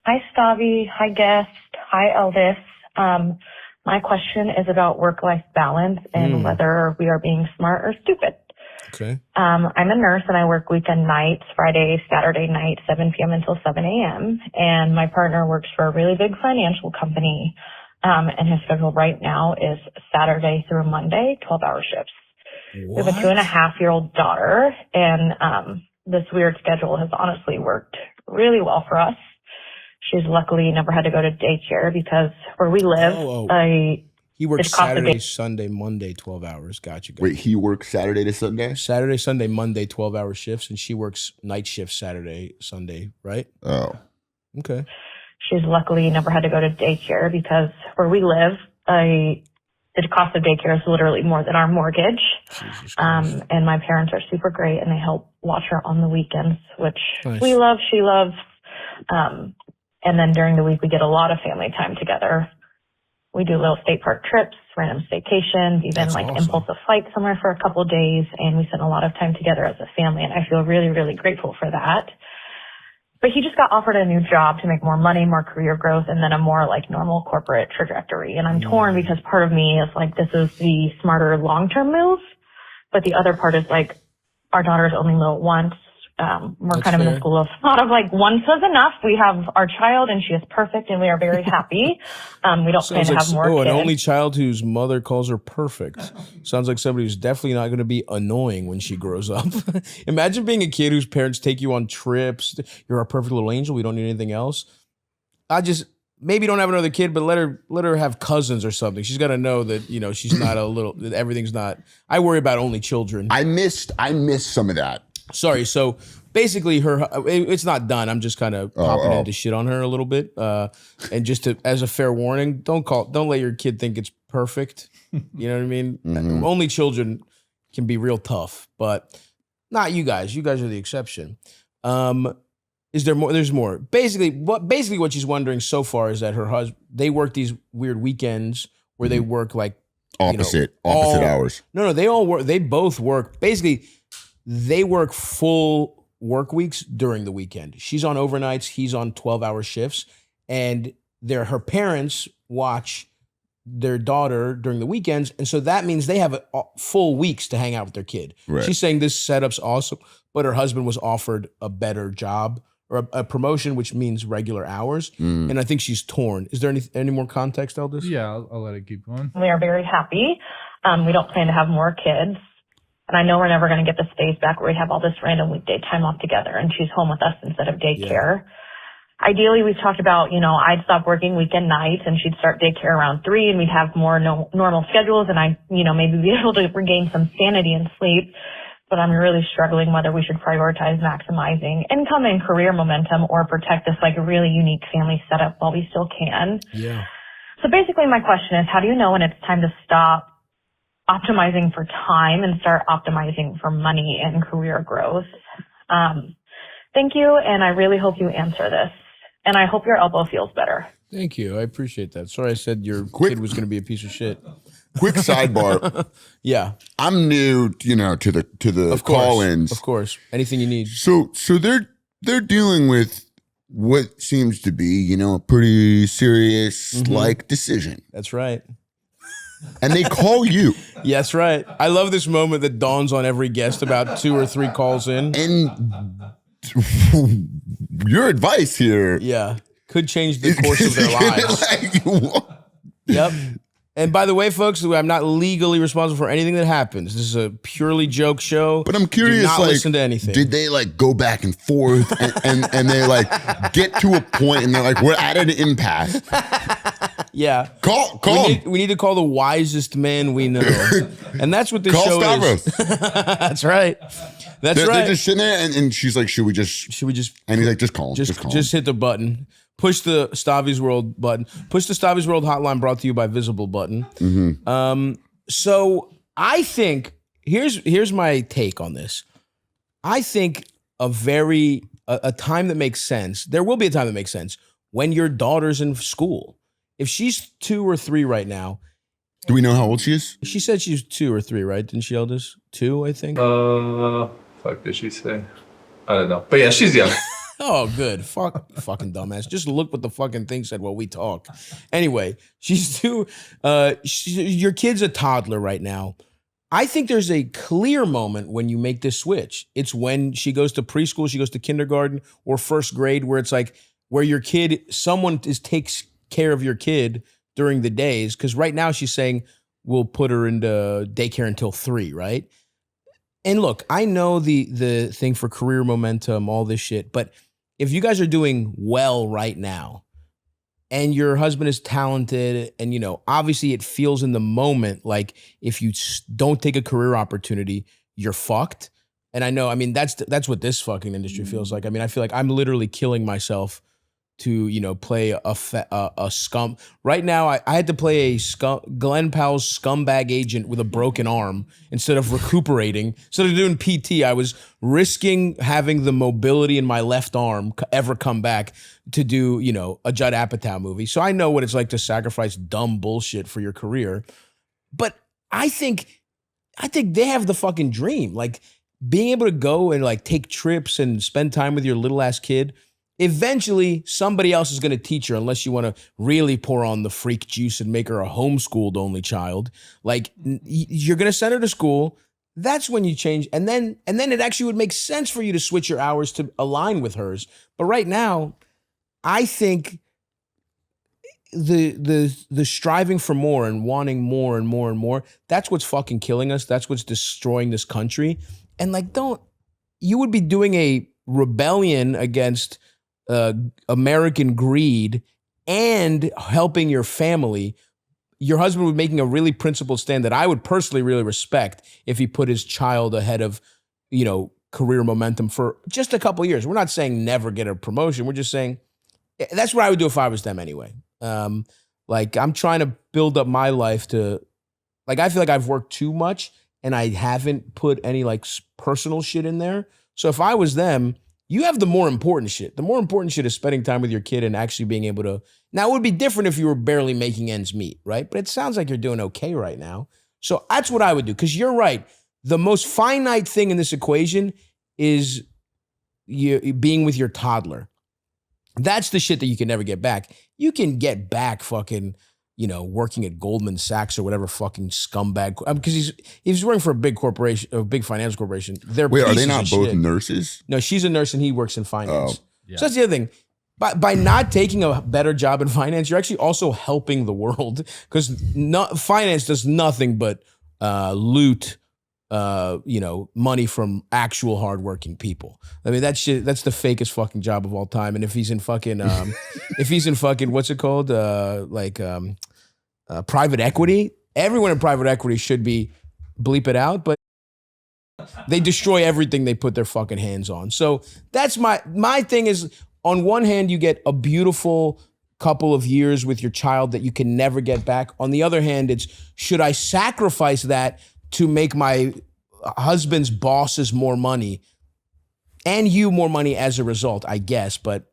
Hi, Stavvy. Hi, guest. Hi, Elvis. My question is about work-life balance and whether we are being smart or stupid. Okay. I'm a nurse and I work weekend nights, Friday, Saturday night, 7 p.m. until 7 a.m. And my partner works for a really big financial company. And his schedule right now is Saturday through Monday, 12-hour shifts. What? We have a 2.5-year-old daughter, and this weird schedule has honestly worked really well for us. She's luckily never had to go to daycare because where we live, he works Saturday, Sunday, Monday, 12 hours. Gotcha. Wait, he works Saturday to Sunday? Saturday, Sunday, Monday, 12-hour shifts, and she works night shifts Saturday, Sunday, right? Oh. Okay. She's luckily never had to go to daycare because where we live, the cost of daycare is literally more than our mortgage. And my parents are super great, and they help watch her on the weekends, which we love, she loves. And then during the week, we get a lot of family time together. We do little state park trips, random staycations, even impulsive flights somewhere for a couple of days. And we spend a lot of time together as a family. And I feel really, really grateful for that. But he just got offered a new job to make more money, more career growth, and then a more normal corporate trajectory. And I'm torn because part of me is this is the smarter long-term move. But the other part is our daughter's only little once. We're kind of in a school of thought of once was enough. We have our child and she is perfect and we are very happy. We don't plan to have more kids. An only child whose mother calls her perfect. Sounds like somebody who's definitely not going to be annoying when she grows up. Imagine being a kid whose parents take you on trips. You're our perfect little angel. We don't need anything else. Maybe don't have another kid, but let her have cousins or something. She's got to know that, she's not that everything's not. I worry about only children. I missed some of that. Sorry. So basically it's not done. I'm just kind of popping into shit on her a little bit. And just as a fair warning, don't let your kid think it's perfect. You know what I mean? Mm-hmm. Only children can be real tough, but not you guys. You guys are the exception. Is there more? There's more. Basically what she's wondering so far is that her husband, they work these weird weekends where they work opposite hours. No, they all work. They both work. Basically, they work full work weeks during the weekend. She's on overnights. He's on 12-hour shifts. And her parents watch their daughter during the weekends. And so that means they have full weeks to hang out with their kid. Right. She's saying this setup's awesome, but her husband was offered a better job or a promotion, which means regular hours. And I think she's torn. Is there any more context, Eldis? Yeah, I'll let it keep going. We are very happy. We don't plan to have more kids. And I know we're never going to get the space back where we have all this random weekday time off together and she's home with us instead of daycare. Yeah. Ideally, we've talked about, I'd stop working weekend nights and she'd start daycare around 3 and we'd have more normal schedules and I'd, maybe be able to regain some sanity and sleep. But I'm really struggling whether we should prioritize maximizing income and career momentum or protect this really unique family setup while we still can. Yeah. So basically my question is, how do you know when it's time to stop optimizing for time and start optimizing for money and career growth? Thank you, and I really hope you answer this. And I hope your elbow feels better. Thank you. I appreciate that. Sorry I said your kid was going to be a piece of shit. Quick sidebar. Yeah. I'm new, to the call-ins. Of course. Anything you need. So they're dealing with what seems to be, a pretty serious decision. That's right. And they call you. Yes, right. I love this moment that dawns on every guest about 2 or 3 calls in. And your advice here. Yeah. Could change the course of their lives. Yep. And by the way, folks, I'm not legally responsible for anything that happens. This is a purely joke show. But I'm curious, do not listen to anything. Did they go back and forth and they get to a point and they're we're at an impasse? Yeah. Call we need to call the wisest man we know. And that's what this show Stavros. is. That's right. That's right. They're just sitting there and she's like, should we just? And he's like, just call him. Just hit the button. Push the Stavvy's World button. Push the Stavvy's World hotline brought to you by Visible button. Mm-hmm. So I think, here's my take on this. I think a time that makes sense, there will be a time that makes sense when your daughter's in school. If she's 2 or 3 right now. Do we know how old she is? She said she's 2 or 3, right? Didn't she, Eldis? 2, I think. Fuck did she say? I don't know. But yeah, she's young. Oh, good. Fuck, fucking dumbass. Just look what the fucking thing said while we talk. Anyway, your kid's a toddler right now. I think there's a clear moment when you make this switch. It's when she goes to preschool, she goes to kindergarten or first grade, where it's like where your kid, someone takes care of your kid during the days. Because right now she's saying we'll put her into daycare until 3, right? And look, I know the thing for career momentum, all this shit, but if you guys are doing well right now and your husband is talented and, you know, obviously it feels in the moment like if you don't take a career opportunity, you're fucked. And I know, I mean, that's what this fucking industry feels like. I mean, I feel like I'm literally killing myself to, you know, play a scum. Right now, I had to play Glenn Powell's scumbag agent with a broken arm instead of recuperating. Instead of doing PT, I was risking having the mobility in my left arm ever come back to do, you know, a Judd Apatow movie. So I know what it's like to sacrifice dumb bullshit for your career. But I think they have the fucking dream. Like being able to go and like take trips and spend time with your little ass kid. Eventually, somebody else is going to teach her unless you want to really pour on the freak juice and make her a homeschooled only child. Like, you're going to send her to school. That's when you change. And then it actually would make sense for you to switch your hours to align with hers. But right now, I think the striving for more and wanting more and more and more, that's what's fucking killing us. That's what's destroying this country. And like, you would be doing a rebellion against American greed and helping your family. Your husband would be making a really principled stand that I would personally really respect if he put his child ahead of, you know, career momentum for just a couple of years. We're not saying never get a promotion. We're just saying that's what I would do if I was them anyway. Like I'm trying to build up my life to, like, I feel like I've worked too much and I haven't put any like personal shit in there. So if I was them, you have the more important shit. The more important shit is spending time with your kid and actually being able to. Now, it would be different if you were barely making ends meet, right? But it sounds like you're doing okay right now. So that's what I would do. Because you're right. The most finite thing in this equation is you being with your toddler. That's the shit that you can never get back. You can get back fucking, you know, working at Goldman Sachs or whatever fucking scumbag. Because he's working for a big corporation, a big financial corporation. Wait, are they not both nurses? No, she's a nurse and he works in finance. Yeah. So that's the other thing. By not taking a better job in finance, you're actually also helping the world because finance does nothing but loot, you know, money from actual hardworking people. I mean, that's the fakest fucking job of all time. And if he's in fucking, what's it called? Private equity. Everyone in private equity should be bleep it out, but they destroy everything they put their fucking hands on. So that's my thing is, on one hand, you get a beautiful couple of years with your child that you can never get back. On the other hand, it's, should I sacrifice that to make my husband's bosses more money and you more money as a result, I guess. But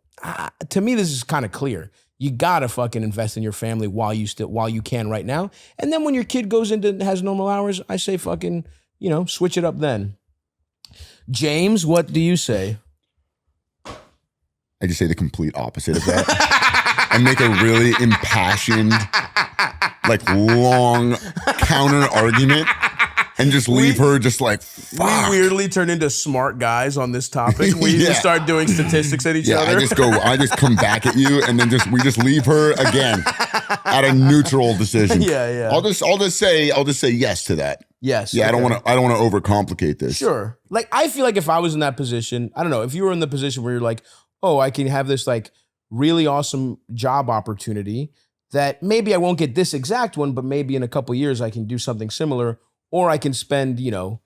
to me, this is kind of clear. You gotta fucking invest in your family while you can right now. And then when your kid goes into has normal hours, I say fucking, you know, switch it up then. James, what do you say? I just say the complete opposite of that and make a really impassioned, like long counter argument and just leave her just like, fuck. We weirdly turn into smart guys on this topic. We just start doing statistics at each other. I just come back at you and then we just leave her again at a neutral decision. Yeah. I'll just say yes to that. Yes. Yeah, okay. I don't want to overcomplicate this. Sure. Like, I feel like if I was in that position, I don't know, if you were in the position where you're like, oh, I can have this like really awesome job opportunity that maybe I won't get this exact one, but maybe in a couple of years I can do something similar, or I can spend, you know,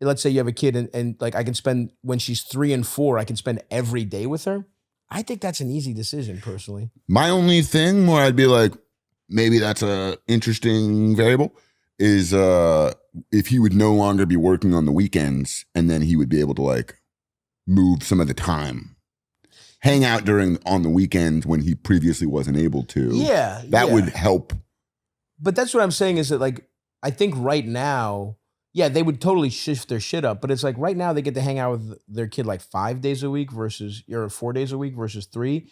let's say you have a kid and like I can spend, when she's 3 and 4, I can spend every day with her. I think that's an easy decision personally. My only thing where I'd be like, maybe that's a interesting variable is if he would no longer be working on the weekends and then he would be able to like move some of the time. Hang out on the weekend when he previously wasn't able to. Yeah. That would help. But that's what I'm saying is that like, I think right now yeah, they would totally shift their shit up. But it's like right now they get to hang out with their kid like 5 days a week versus, or 4 days a week versus 3.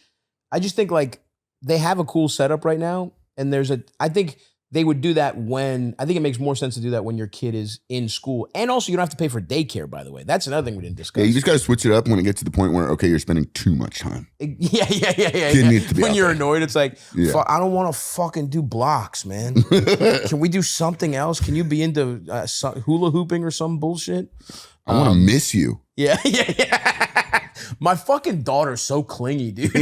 I just think like they have a cool setup right now. And I think they would do that I think it makes more sense to do that when your kid is in school. And also you don't have to pay for daycare, by the way. That's another thing we didn't discuss. Yeah, you just got to switch it up when it gets to the point where, okay, you're spending too much time. Yeah. Kid needs to be when out you're there. annoyed, it's like, I don't want to fucking do blocks, man. Can we do something else? Can you be into hula hooping or some bullshit? I want to miss you. Yeah. My fucking daughter's so clingy, dude.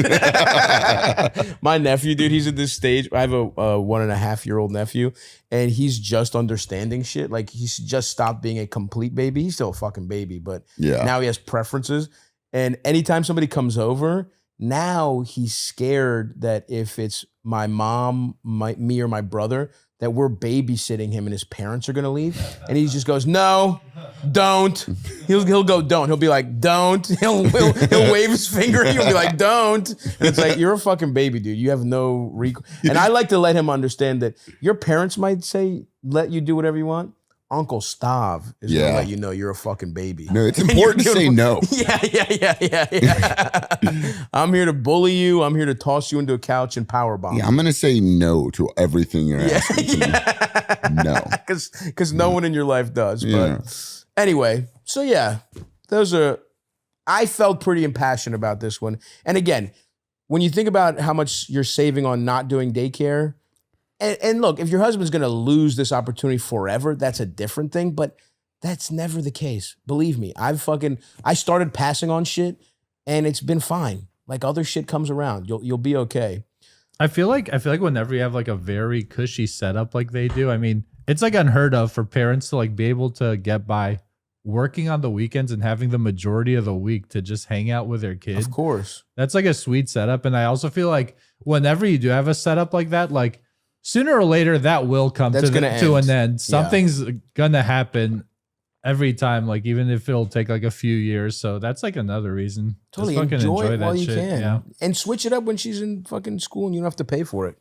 My nephew, dude, he's at this stage. I have a 1.5-year-old nephew, and he's just understanding shit. Like, he's just stopped being a complete baby. He's still a fucking baby, but now he has preferences. And anytime somebody comes over, now he's scared that if it's my mom, me, or my brother, that we're babysitting him and his parents are gonna leave. And he just goes, no, don't. He'll go, don't. He'll be like, don't. He'll wave his finger and he'll be like, don't. And it's like, you're a fucking baby, dude. You have no And I like to let him understand that your parents might say, let you do whatever you want. Uncle Stav is gonna let you know you're a fucking baby. No, it's important to say no. Yeah. I'm here to bully you. I'm here to toss you into a couch and powerbomb. Yeah, I'm gonna say no to everything you're asking. No, because no one in your life does. But anyway, so I felt pretty impassioned about this one. And again, when you think about how much you're saving on not doing daycare. And look, if your husband's going to lose this opportunity forever, that's a different thing, but that's never the case. Believe me, I started passing on shit and it's been fine. Like other shit comes around. You'll be okay. I feel like whenever you have like a very cushy setup like they do, I mean, it's like unheard of for parents to like be able to get by working on the weekends and having the majority of the week to just hang out with their kids. Of course. That's like a sweet setup. And I also feel like whenever you do have a setup like that, like sooner or later, that will come to an end. Something's gonna happen every time, like even if it'll take like a few years. So that's like another reason. Totally just fucking enjoy it that while you shit. can. Yeah. And switch it up when she's in fucking school and you don't have to pay for it.